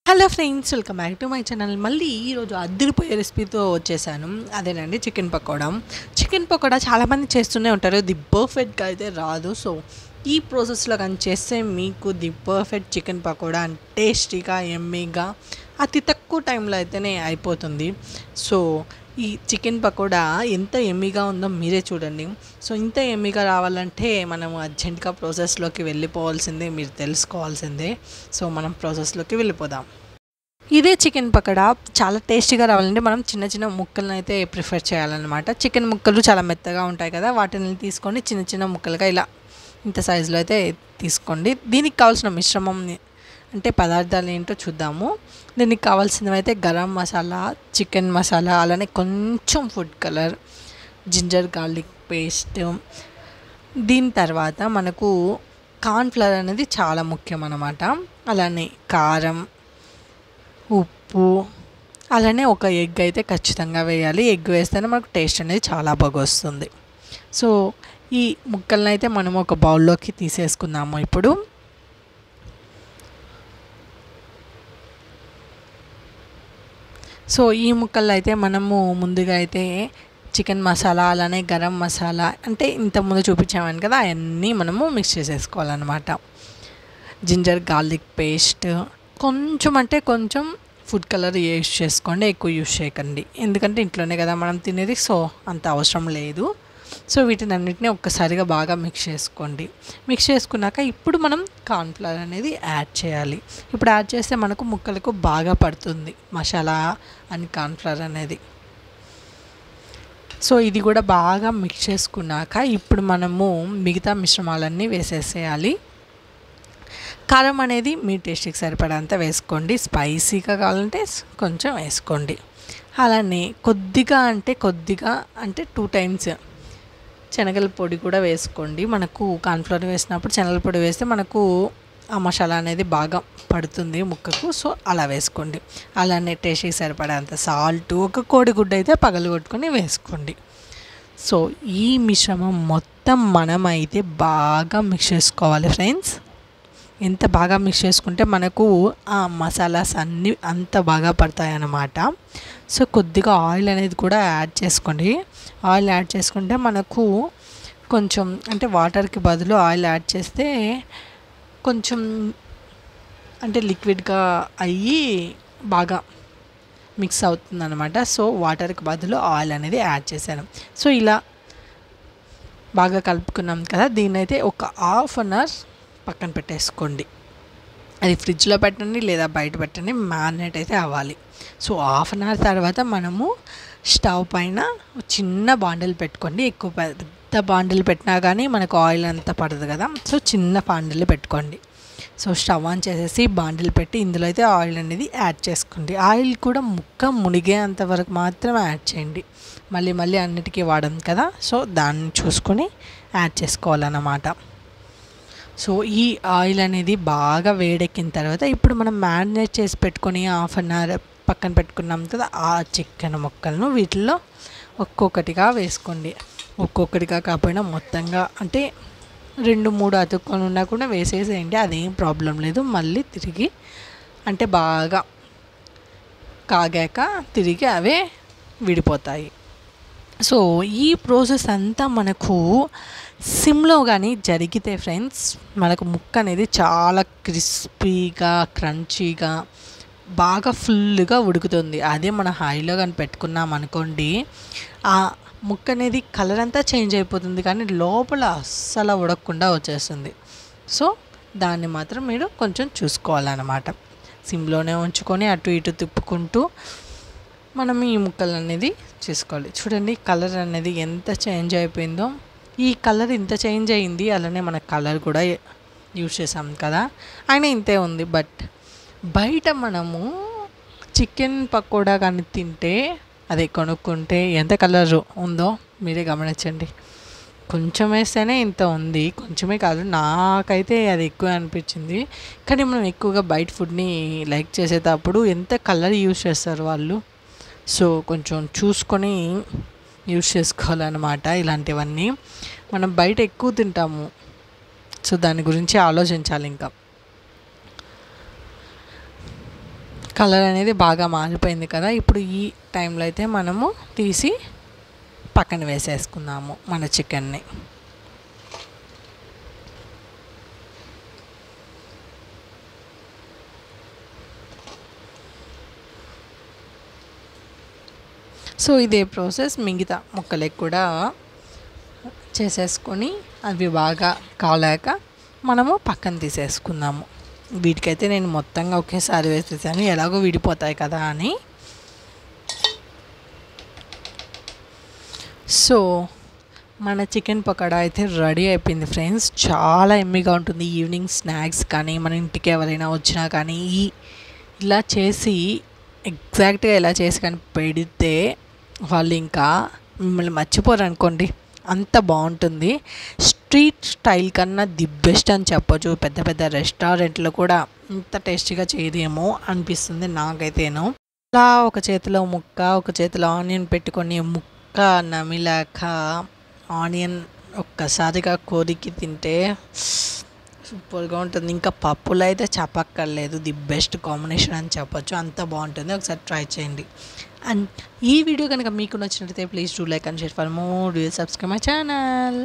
Hello friends, welcome back to my channel. మళ్ళీ ఈరోజు అదిరిపోయే రెసిపీతో వచ్చేసాను. అదేనండి చికెన్ పకోడా. చికెన్ పకోడా చాలామంది చేస్తూనే ఉంటారు, ది పర్ఫెక్ట్గా అయితే రాదు. సో ఈ ప్రాసెస్లో కానీ చేస్తే మీకు the perfect chicken pakoda and టేస్టీగా ఎమ్మీగా అతి తక్కువ టైంలో అయితేనే అయిపోతుంది. సో ఈ చికెన్ పకోడా ఎంత ఎమ్మీగా ఉందో మీరే చూడండి. సో ఇంత ఎమ్మీగా రావాలంటే మనం అర్జెంట్గా ప్రాసెస్లోకి వెళ్ళిపోవాల్సిందే, మీరు తెలుసుకోవాల్సిందే. సో మనం ప్రాసెస్లోకి వెళ్ళిపోదాం. ఇదే చికెన్ పకోడా చాలా టేస్టీగా రావాలంటే మనం చిన్న చిన్న ముక్కలను అయితే ప్రిఫర్ చేయాలన్నమాట. చికెన్ ముక్కలు చాలా మెత్తగా ఉంటాయి కదా, వాటిని తీసుకొని చిన్న చిన్న ముక్కలుగా ఇలా ఇంత సైజులో అయితే తీసుకోండి. దీనికి కావాల్సిన మిశ్రమం అంటే పదార్థాలు ఏంటో చూద్దాము. దీనికి కావాల్సినవి అయితే గరం మసాలా, చికెన్ మసాలా, అలానే కొంచెం food colour, ginger garlic paste. దీని తర్వాత మనకు కార్న్ఫ్లవర్ అనేది చాలా ముఖ్యం అన్నమాట. అలానే కారం, ఉప్పు, అలానే ఒక ఎగ్ అయితే ఖచ్చితంగా వేయాలి. ఎగ్ వేస్తేనే మనకు టేస్ట్ అనేది చాలా బాగా వస్తుంది. సో ఈ ముక్కలను అయితే మనం ఒక బౌల్లోకి తీసేసుకుందాము. ఇప్పుడు సో ఈ ముక్కల్లో అయితే మనము ముందుగా అయితే చికెన్ మసాలా, అలానే గరం మసాలా అంటే ఇంతకుముందు చూపించామని కదా, అవన్నీ మనము మిక్స్ చేసేసుకోవాలన్నమాట. జింజర్ గార్లిక్ పేస్ట్, కొంచెం అంటే కొంచెం ఫుడ్ కలర్ యూస్ చేసుకోండి, ఎక్కువ యూస్ చేయకండి. ఎందుకంటే ఇంట్లోనే కదా మనం తినేది, సో అంత అవసరం లేదు. సో వీటిని అన్నిటినీ ఒక్కసారిగా బాగా మిక్స్ చేసుకోండి. మిక్స్ చేసుకున్నాక ఇప్పుడు మనం కార్న్ఫ్లవర్ అనేది యాడ్ చేయాలి. ఇప్పుడు యాడ్ చేస్తే మనకు ముక్కలకు బాగా పడుతుంది మసాలా అండ్ కార్న్ఫ్లవర్ అనేది. సో ఇది కూడా బాగా మిక్స్ చేసుకున్నాక ఇప్పుడు మనము మిగతా మిశ్రమాలన్నీ వేసేసేయాలి. కారం అనేది మీ టేస్ట్కి సరిపడంత వేసుకోండి, స్పైసీగా కావాలంటే కొంచెం వేసుకోండి. అలానే కొద్దిగా అంటే 2 టైమ్స్ శనగల పొడి కూడా వేసుకోండి. మనకు కార్న్ఫ్లవర్ వేసినప్పుడు శనగల పొడి వేస్తే మనకు ఆ మసాలా అనేది బాగా పడుతుంది ముక్కకు, సో అలా వేసుకోండి. అలానే టేస్ట్కి సరిపడంత సాల్ట్, ఒక కోడిగుడ్డు అయితే పగలగొట్టుకొని వేసుకోండి. సో ఈ మిశ్రమం మొత్తం మనమైతే బాగా మిక్స్ చేసుకోవాలి ఫ్రెండ్స్. ఎంత బాగా మిక్స్ చేసుకుంటే మనకు ఆ మసాలాస్ అన్నీ అంత బాగా పడతాయి అన్నమాట. సో కొద్దిగా ఆయిల్ అనేది కూడా యాడ్ చేసుకోండి. ఆయిల్ యాడ్ చేసుకుంటే మనకు కొంచెం అంటే వాటర్కి బదులు ఆయిల్ యాడ్ చేస్తే కొంచెం అంటే లిక్విడ్గా అయ్యి బాగా మిక్స్ అవుతుంది అనమాట. సో వాటర్కి బదులు ఆయిల్ అనేది యాడ్ చేశాను. సో ఇలా బాగా కలుపుకున్నాం కదా, దీన్నైతే ఒక ½ అన్ అవర్ పక్కన పెట్టేసుకోండి. అది ఫ్రిడ్జ్లో పెట్టండి లేదా బయట పెట్టండి, మ్యారినేట్ అయితే అవ్వాలి. సో ½ అన్ అవర్ తర్వాత మనము స్టవ్ పైన చిన్న బాండిల్ పెట్టుకోండి. ఎక్కువ పెద్ద బాండిల్ పెట్టినా కానీ మనకు ఆయిల్ అంతా పడదు కదా, సో చిన్న బాండిల్ పెట్టుకోండి. సో స్టవ్ ఆన్ చేసేసి బాండిల్ పెట్టి ఇందులో అయితే ఆయిల్ అనేది యాడ్ చేసుకోండి. ఆయిల్ కూడా ముక్క మునిగేంత వరకు మాత్రమే యాడ్ చేయండి, మళ్ళీ అన్నిటికీ వాడం కదా, సో దాన్ని చూసుకొని యాడ్ చేసుకోవాలన్నమాట. సో ఈ ఆయిల్ అనేది బాగా వేడెక్కిన తర్వాత ఇప్పుడు మనం మ్యారినేట్ చేసి పెట్టుకొని ½ అన్ అవర్ పక్కన పెట్టుకున్నాం కదా, ఆ చికెన్ ముక్కలను వీటిల్లో ఒక్కొక్కటిగా వేసుకోండి. ఒక్కొక్కటిగా కాకపోయినా మొత్తంగా అంటే 2-3 అతుక్కొని ఉన్నా కూడా వేసేసేయండి, అదేం ప్రాబ్లం లేదు. మళ్ళీ తిరిగి అంటే బాగా కాగాక తిరిగి అవే విడిపోతాయి. సో ఈ ప్రాసెస్ అంతా మనకు సిమ్లో కానీ జరిగితే ఫ్రెండ్స్ మనకు ముక్క అనేది చాలా క్రిస్పీగా, క్రంచీగా, బాగా ఫుల్గా ఉడుకుతుంది. అదే మన హైలో కానీ పెట్టుకున్నాం అనుకోండి, ఆ ముక్క అనేది కలర్ అంతా చేంజ్ అయిపోతుంది, కానీ లోపల అస్సలు ఉడకకుండా వచ్చేస్తుంది. సో దాన్ని మాత్రం మీరు కొంచెం చూసుకోవాలన్నమాట. సిమ్లోనే ఉంచుకొని అటు ఇటు తిప్పుకుంటూ మనం ఈ ముక్కలు అనేది చేసుకోవాలి. చూడండి కలర్ అనేది ఎంత చేంజ్ అయిపోయిందో. ఈ కలర్ ఇంత చేంజ్ అయింది, అలానే మన కలర్ కూడా యూజ్ చేసాం కదా, అయినా ఇంతే ఉంది. బట్ బయట మనము చికెన్ పకోడా కానీ తింటే, అదే కొనుక్కుంటే ఎంత కలర్ ఉందో మీరే గమనించండి. కొంచెం వేస్తేనే ఇంత ఉంది, కొంచెమే కాదు, నాకైతే అది ఎక్కువ అనిపించింది. కానీ మనం ఎక్కువగా బయట ఫుడ్ని లైక్ చేసేటప్పుడు ఎంత కలర్ యూజ్ చేస్తారు వాళ్ళు. సో కొంచెం చూసుకొని యూజ్ చేసుకోవాలన్నమాట. ఇలాంటివన్నీ మనం బయట ఎక్కువ తింటాము, సో దాని గురించి ఆలోచించాలి. ఇంకా కలర్ అనేది బాగా మారిపోయింది కదా. ఇప్పుడు ఈ టైంలో అయితే మనము తీసి పక్కన వేసేసుకుందాము మన చికెన్ని. సో ఇదే ప్రాసెస్ మిగతా ముక్కలకి కూడా చేసేసుకొని అవి బాగా కాలాక మనము పక్కన తీసేసుకుందాము. వీటికైతే నేను మొత్తంగా ఒకేసారి వేసేసాను, ఎలాగో విడిపోతాయి కదా అని. సో మన చికెన్ పకోడా అయితే రెడీ అయిపోయింది ఫ్రెండ్స్. చాలా ఎమ్మీగా ఉంటుంది. ఈవినింగ్ స్నాక్స్ కానీ మన ఇంటికి ఎవరైనా వచ్చినా కానీ ఇలా చేసి ఎగ్జాక్ట్గా ఇలా చేసి కానీ పెడితే వాళ్ళు ఇంకా మిమ్మల్ని మర్చిపోరు అనుకోండి, అంత బాగుంటుంది. స్ట్రీట్ స్టైల్ కన్నా ది బెస్ట్ అని చెప్పొచ్చు. పెద్ద పెద్ద రెస్టారెంట్లో కూడా ఇంత టేస్టీగా చేయదేమో అనిపిస్తుంది నాకైతేను. అలా ఒక చేతిలో ముక్క ఒక చేతిలో ఆనియన్ పెట్టుకొని ముక్క నమిలాక ఆనియన్ ఒక్కసారిగా కొరికి తింటే సూపర్గా ఉంటుంది. ఇంకా పప్పులు అయితే చెప్పక్కర్లేదు, ది బెస్ట్ కాంబినేషన్ అని చెప్పొచ్చు, అంత బాగుంటుంది. ఒకసారి ట్రై చేయండి. అండ్ ఈ వీడియో కనుక మీకు నచ్చినట్లయితే please do like and share for more. Subscribe my channel.